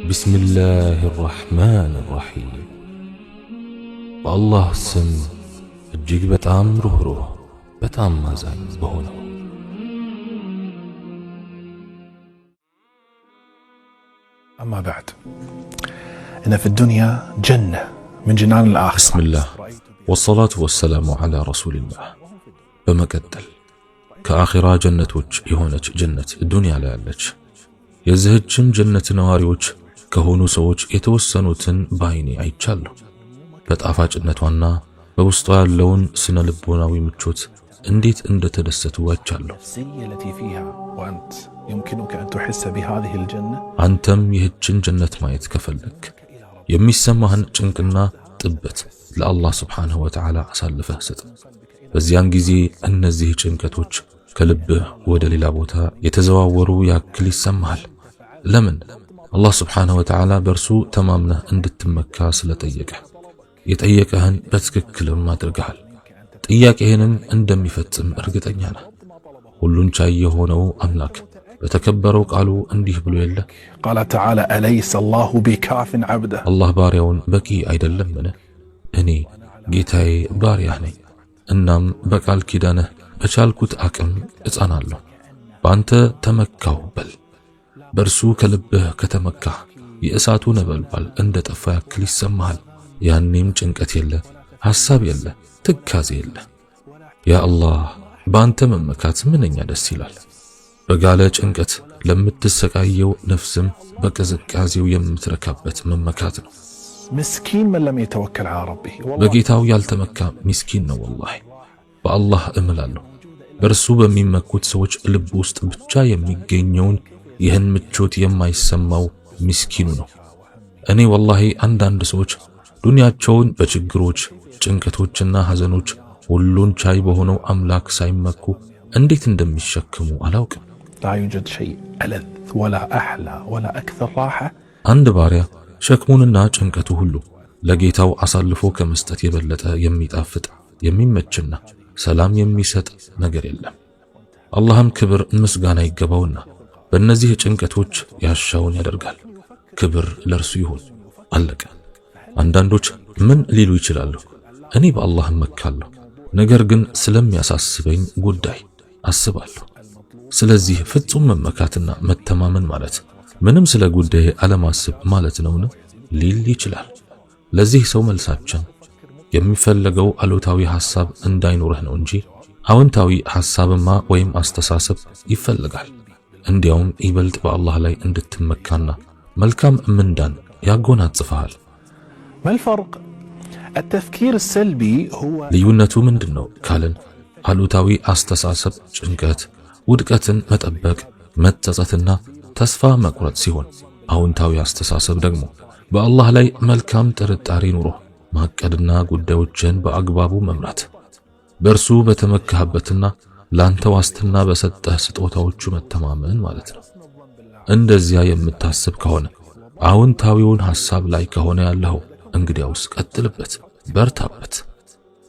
بسم الله الرحمن الرحيم والله سم እጅግ በጣም ሩህሩህ በጣም አዛኝ በሆነው أما بعد إن في الدنيا جنة من جنان الآخرة. بسم الله والصلاة والسلام على رسول الله. በመቀጠል ከአኺራ ጀነቶች የሆነች ጀነት ዱንያ ላይ አለች። የዚህችም ጀነት ነዋሪዎች ከሆኑ ሰዎች የተወሰኑትን ባይኔ አይቻለሁ። በጣፋጭነቷና በውስጧ ያለውን ስነ ልቦናዊ ምቾት እንዴት እንደተደሰቱ አይቻለሁ። አንተም ይህችን ጀነት ማየት ከፈለክ የሚሰማህን ጭንቅና ጥበት ለአላህ ስብሓንሁ ወተዓላ አሳልፈህ ስጥ። በዚያን ጊዜ እነዚህ ጭንቀቶች ከልብህ ወደ ሌላ ቦታ የተዘዋወሩ ያክል ይሰማሃል። ለምን? አላህ ስብሓንሁ ወተዓላ በእርሱ ተማምነህ እንድትመካ ስለጠየቀህ። የጠየቀህን በትክክልም አድርገሃል። ጥያቄህንም እንደሚፈጽም እርግጠኛ ነህ። ሁሉን ቻይ የሆነው አምላክ በተከበረው ቃሉ እንዲህ ብሎ የለ ቃለ ተዓላ አለይሰ አላሁ ቢካፊን ዐብደህ፣ አላህ ባሪያውን በቂ አይደለምን? እኔ ጌታዬ ባሪያህ ነኝ። እናም በቃል ኪዳንህ በቻልኩት አቅም እጸናለሁ። በአንተ ተመካሁ በል። በእርሱ ከልብህ ከተመካህ የእሳቱ ነበልባል እንደ ጠፋ ያክል ይሰማሃል። ያኔም ጭንቀት የለ፣ ሐሳብ የለ፣ ትካዜ የለ። ያ አላህ በአንተ መመካት ምንኛ ደስ ይላል። በጋለ ጭንቀት ለምትሰቃየው ነፍስም በቅዝቃዜው የምትረካበት መመካት ነው። ምስኪን መን ለም የተወከል ዐላ ረቢህ፣ በጌታው ያልተመካ ምስኪን ነው። ወላሂ በአላህ እምላለሁ በእርሱ በሚመኩት ሰዎች ልብ ውስጥ ብቻ የሚገኘውን ይህን ምቾት የማይሰማው ምስኪኑ ነው። እኔ ወላሂ አንዳንድ ሰዎች ዱንያቸውን በችግሮች ጭንቀቶችና ሐዘኖች ሁሉን ቻይ በሆነው አምላክ ሳይመኩ እንዴት እንደሚሸክሙ አላውቅም። ላ ዩጀድ ሸይእ አለዝ ወላ አሕላ ወላ አክተር ራሓ፣ አንድ ባሪያ ሸክሙንና ጭንቀቱ ሁሉ ለጌታው አሳልፎ ከመስጠት የበለጠ የሚጣፍጥ የሚመችና ሰላም የሚሰጥ ነገር የለም። አላህም ክብር ምስጋና ይገባውና በእነዚህ ጭንቀቶች ያሻውን ያደርጋል። ክብር ለእርሱ ይሁን። አለቀ። አንዳንዶች ምን ሊሉ ይችላሉ? እኔ በአላህ እመካለሁ፣ ነገር ግን ስለሚያሳስበኝ ጉዳይ አስባለሁ። ስለዚህ ፍጹም መመካትና መተማመን ማለት ምንም ስለ ጉዳይ አለማሰብ ማለት ነውን? ሊል ይችላል። ለዚህ ሰው መልሳችን የሚፈለገው አሉታዊ ሐሳብ እንዳይኖርህ ነው እንጂ አዎንታዊ ሐሳብማ ወይም አስተሳሰብ ይፈልጋል። እንዲያውም ይበልጥ በአላህ ላይ እንድትመካና መልካም ምንዳን ያጎናጽፈሃል። መልፈርቅ التفكير السلبي هو ልዩነቱ ምንድነው ካልን አሉታዊ አስተሳሰብ ጭንቀት፣ ውድቀትን መጠበቅ፣ መጸጸትና ተስፋ መቁረጥ ሲሆን አዎንታዊ አስተሳሰብ ደግሞ በአላህ ላይ መልካም ጥርጣሬ ኑሮ ማቀድና ጉዳዮችን በአግባቡ መምራት፣ በእርሱ በተመካህበትና ላንተ ዋስትና በሰጠህ ስጦታዎቹ መተማመን ማለት ነው። እንደዚያ የምታስብ ከሆነ አዎንታዊውን ሐሳብ ላይ ከሆነ ያለው እንግዲያውስ ቀጥልበት፣ በርታበት።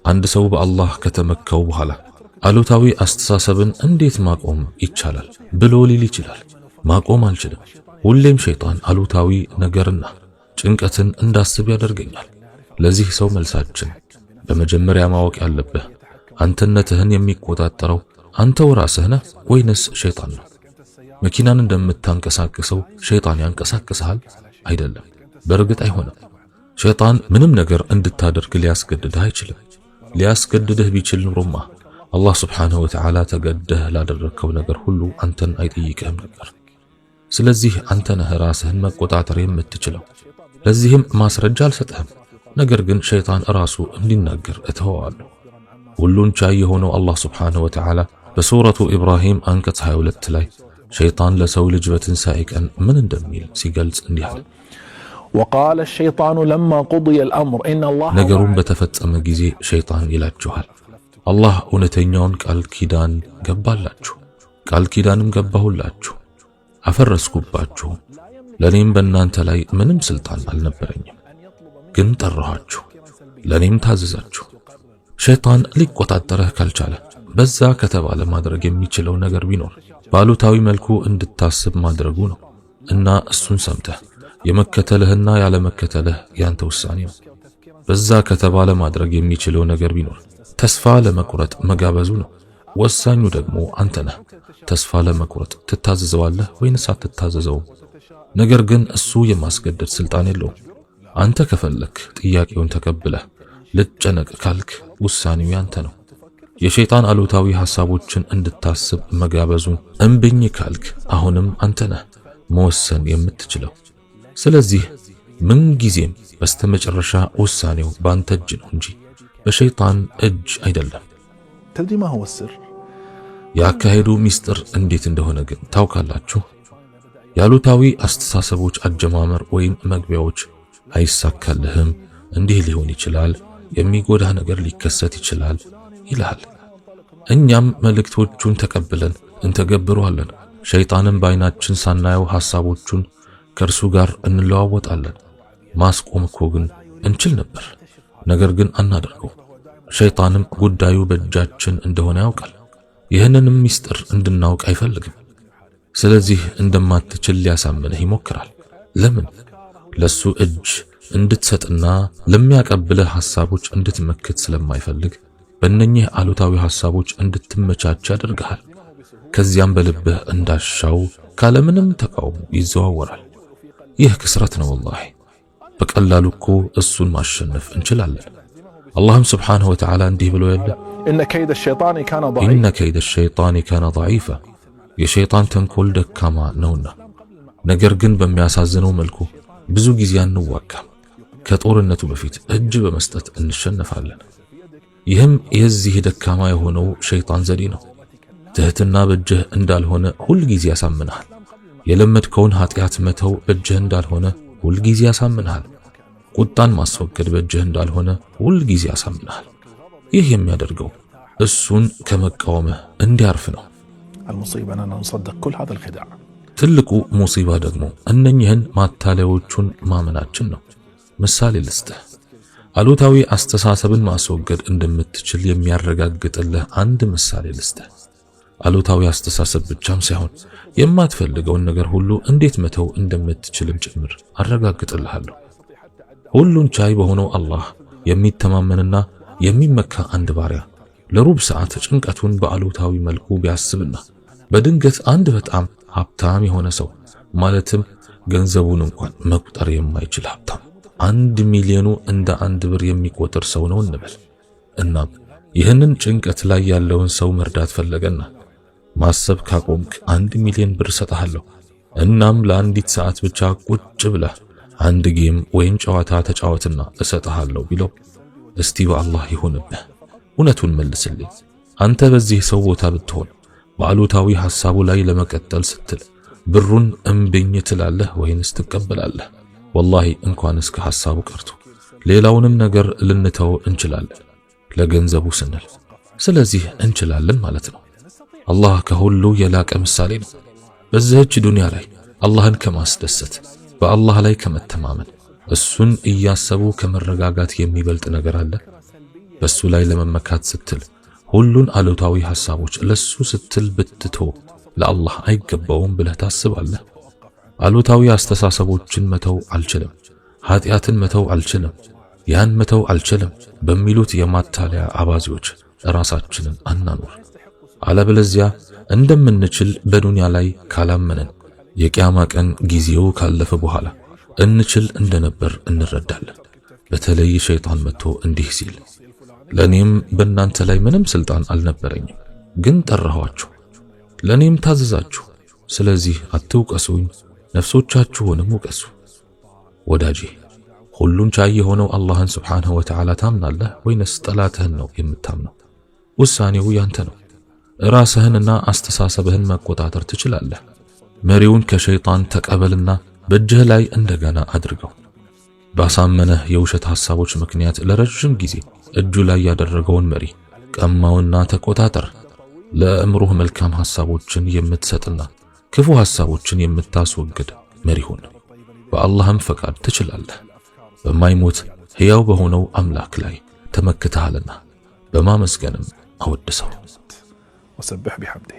አንድ ሰው በአላህ ከተመካው በኋላ አሉታዊ አስተሳሰብን እንዴት ማቆም ይቻላል ብሎ ሊል ይችላል። ማቆም አልችልም። ሁሌም ሸይጣን አሉታዊ ነገርና ጭንቀትን እንዳስብ ያደርገኛል። ለዚህ ሰው መልሳችን በመጀመሪያ ማወቅ ያለብህ አንተነትህን የሚቆጣጠረው አንተው ራስህ ነህ ወይንስ ሸይጣን ነው? መኪናን እንደምታንቀሳቅሰው ሸይጣን ያንቀሳቅስሃል? አይደለም፣ በእርግጥ አይሆንም። ሸይጣን ምንም ነገር እንድታደርግ ሊያስገድድህ አይችልም። ሊያስገድድህ ቢችል ኑሮማ አላህ ስብሓንሁ ወተዓላ ተገደህ ላደረግከው ነገር ሁሉ አንተን አይጠይቅህም ነበር። ስለዚህ አንተ ነህ ራስህን መቆጣጠር የምትችለው። ለዚህም ማስረጃ አልሰጥህም፣ ነገር ግን ሸይጣን ራሱ እንዲናገር እተወዋለሁ። ሁሉን ቻይ የሆነው አላህ ስብሓንሁ ወተዓላ በሱረቱ ኢብራሂም አንቀጽ 22 ላይ ሸይጣን ለሰው ልጅ በትንሣኤ ቀን ምን እንደሚል ሲገልጽ እንዲህ አለ። وقال الشيطان لما قضي الأمر إن الله ነገሩን በተፈጸመ ጊዜ ሸይጣን ይላችኋል፣ አላህ እውነተኛውን ቃል ኪዳን ገባላችሁ፣ ቃል ኪዳንም ገባሁላችሁ፣ አፈረስኩባችሁ። ለኔም በእናንተ ላይ ምንም ስልጣን አልነበረኝም፣ ግን ጠራኋችሁ፣ ለኔም ታዘዛችሁ። ሸይጣን ሊቆጣጠረህ ካልቻለ በዛ ከተባለ ማድረግ የሚችለው ነገር ቢኖር ባሉታዊ መልኩ እንድታስብ ማድረጉ ነው እና እሱን ሰምተህ የመከተልህና ያለመከተልህ ያንተ ውሳኔ ነው። በዛ ከተባለ ማድረግ የሚችለው ነገር ቢኖር ተስፋ ለመቁረጥ መጋበዙ ነው። ወሳኙ ደግሞ አንተ ነህ። ተስፋ ለመቁረጥ ትታዘዘዋለህ ወይንስ አትታዘዘውም? ነገር ግን እሱ የማስገደድ ስልጣን የለውም። አንተ ከፈለክ ጥያቄውን ተቀብለህ ልጨነቅ ካልክ ውሳኔው ያንተ ነው። የሸይጣን አሉታዊ ሐሳቦችን እንድታስብ መጋበዙን እምብኝ ካልክ አሁንም አንተ ነህ መወሰን የምትችለው። ስለዚህ ምን ጊዜም በስተመጨረሻ ውሳኔው ባንተ እጅ ነው እንጂ በሸይጣን እጅ አይደለም። تدري ما هو السر؟ ያካሄዱ ሚስጥር እንዴት እንደሆነ ግን ታውቃላችሁ? ያሉታዊ አስተሳሰቦች አጀማመር ወይም መግቢያዎች አይሳካልህም፣ እንዲህ ሊሆን ይችላል፣ የሚጎዳህ ነገር ሊከሰት ይችላል ይላል። እኛም መልእክቶቹን ተቀብለን እንተገብረዋለን። ሸይጣንን በአይናችን ሳናየው ሐሳቦቹን ከእርሱ ጋር እንለዋወጣለን። ማስቆም እኮ ግን እንችል ነበር፣ ነገር ግን አናደርገው። ሸይጣንም ጉዳዩ በእጃችን እንደሆነ ያውቃል። ይህንንም ሚስጥር እንድናውቅ አይፈልግም። ስለዚህ እንደማትችል ሊያሳምንህ ይሞክራል። ለምን? ለሱ እጅ እንድትሰጥና ለሚያቀብልህ ሐሳቦች እንድትመክት ስለማይፈልግ በእነኚህ አሉታዊ ሐሳቦች እንድትመቻች ያደርግሃል። ከዚያም በልብህ እንዳሻው ካለምንም ተቃውሞ ይዘዋወራል። ይህ ክስረት ነው። ወላሂ በቀላሉ እኮ እሱን ማሸነፍ እንችላለን። አላህም ስብሓንሁ ወተዓላ እንዲህ ብሎ ያለ إن كيد الشيطان كان ضعيفا የሸይጣን ተንኮል ደካማ ነውና። ነገር ግን በሚያሳዝነው መልኩ ብዙ ጊዜ አንዋጋም። ከጦርነቱ በፊት እጅ በመስጠት እንሸነፋለን። ይህም የዚህ ደካማ የሆነው ሸይጣን ዘዴ ነው። ትህትና በእጅህ እንዳልሆነ ሁል ጊዜ ያሳምንሃል። የለመድከውን ኃጢአት መተው በእጅህ እንዳልሆነ ሁል ጊዜ ያሳምንሃል። ቁጣን ማስወገድ በእጅህ እንዳልሆነ ሁል ጊዜ ያሳምንሃል። ይህ የሚያደርገው እሱን ከመቃወምህ እንዲያርፍ ነው። المصيبة أننا نصدق كل هذا الخداع። ትልቁ ሙሲባ ደግሞ እነኚህን ማታለያዎቹን ማመናችን ነው። ምሳሌ ልስጥህ። አሉታዊ አስተሳሰብን ማስወገድ እንደምትችል የሚያረጋግጥልህ አንድ ምሳሌ ልስጥህ። አሉታዊ አስተሳሰብ ብቻም ሳይሆን የማትፈልገውን ነገር ሁሉ እንዴት መተው እንደምትችልም ጭምር አረጋግጥልሃለሁ። ሁሉን ቻይ በሆነው አላህ የሚተማመንና የሚመካ አንድ ባሪያ ለሩብ ሰዓት ጭንቀቱን በአሉታዊ መልኩ ቢያስብና በድንገት አንድ በጣም ሀብታም የሆነ ሰው ማለትም ገንዘቡን እንኳን መቁጠር የማይችል ሀብታም 1 ሚሊዮኑ እንደ 1 ብር የሚቆጥር ሰው ነው እንበል። እናም ይህንን ጭንቀት ላይ ያለውን ሰው መርዳት ፈለገና ማሰብ ካቆምክ 1 ሚሊዮን ብር ሰጣለሁ፣ እናም ለአንዲት ሰዓት ብቻ ቁጭ ብለህ አንድ ጌም ወይም ጨዋታ ተጫወትና እሰጥሃለሁ ቢለው፣ እስቲ በአላህ ይሁንብህ እውነቱን መልስልኝ። አንተ በዚህ ሰው ቦታ ብትሆን በአሉታዊ ሐሳቡ ላይ ለመቀጠል ስትል ብሩን እምብኝ ትላለህ ወይንስ ትቀበላለህ? ወላሂ እንኳን እስከ ሐሳቡ ቀርቶ ሌላውንም ነገር ልንተው እንችላለን ለገንዘቡ ስንል። ስለዚህ እንችላለን ማለት ነው። አላህ ከሁሉ የላቀ ምሳሌ ነው። በዚህች ዱንያ ላይ አላህን ከማስደሰት በአላህ ላይ ከመተማመን እሱን እያሰቡ ከመረጋጋት የሚበልጥ ነገር አለ? በሱ ላይ ለመመካት ስትል ሁሉን አሉታዊ ሐሳቦች ለሱ ስትል ብትቶ ለአላህ አይገባውም ብለህ ታስባለህ? አሉታዊ አስተሳሰቦችን መተው አልችልም፣ ኃጢአትን መተው አልችልም፣ ያን መተው አልችልም በሚሉት የማታለያ አባዚዎች ራሳችንን አናኑር። አለበለዚያ እንደምንችል በዱንያ ላይ ካላመነን የቂያማ ቀን ጊዜው ካለፈ በኋላ እንችል እንደነበር እንረዳለን። በተለይ ሸይጣን መጥቶ እንዲህ ሲል ለኔም በእናንተ ላይ ምንም ስልጣን አልነበረኝም፣ ግን ጠራኋችሁ፣ ለኔም ታዘዛችሁ። ስለዚህ አትውቀሱኝ፣ ነፍሶቻችሁንም ውቀሱ። ወዳጄ ሁሉን ቻይ የሆነው አላህን ሱብሓነሁ ወተዓላ ታምናለህ ወይንስ ጠላትህን ነው የምታምነው? ውሳኔው ያንተ ነው። ራስህንና አስተሳሰብህን መቆጣጠር ትችላለህ። መሪውን ከሸይጣን ተቀበልና በእጅህ ላይ እንደገና አድርገው። ባሳመነህ የውሸት ሐሳቦች ምክንያት ለረጅም ጊዜ እጁ ላይ ያደረገውን መሪ ቀማውና ተቆጣጠር። ለእምሩህ መልካም ሐሳቦችን የምትሰጥና ክፉ ሐሳቦችን የምታስወግድ መሪ ሁን። በአላህም ፈቃድ ትችላለህ። በማይሞት ሕያው በሆነው አምላክ ላይ ተመክተሃልና በማመስገንም አወድሰው። وسبح بحمده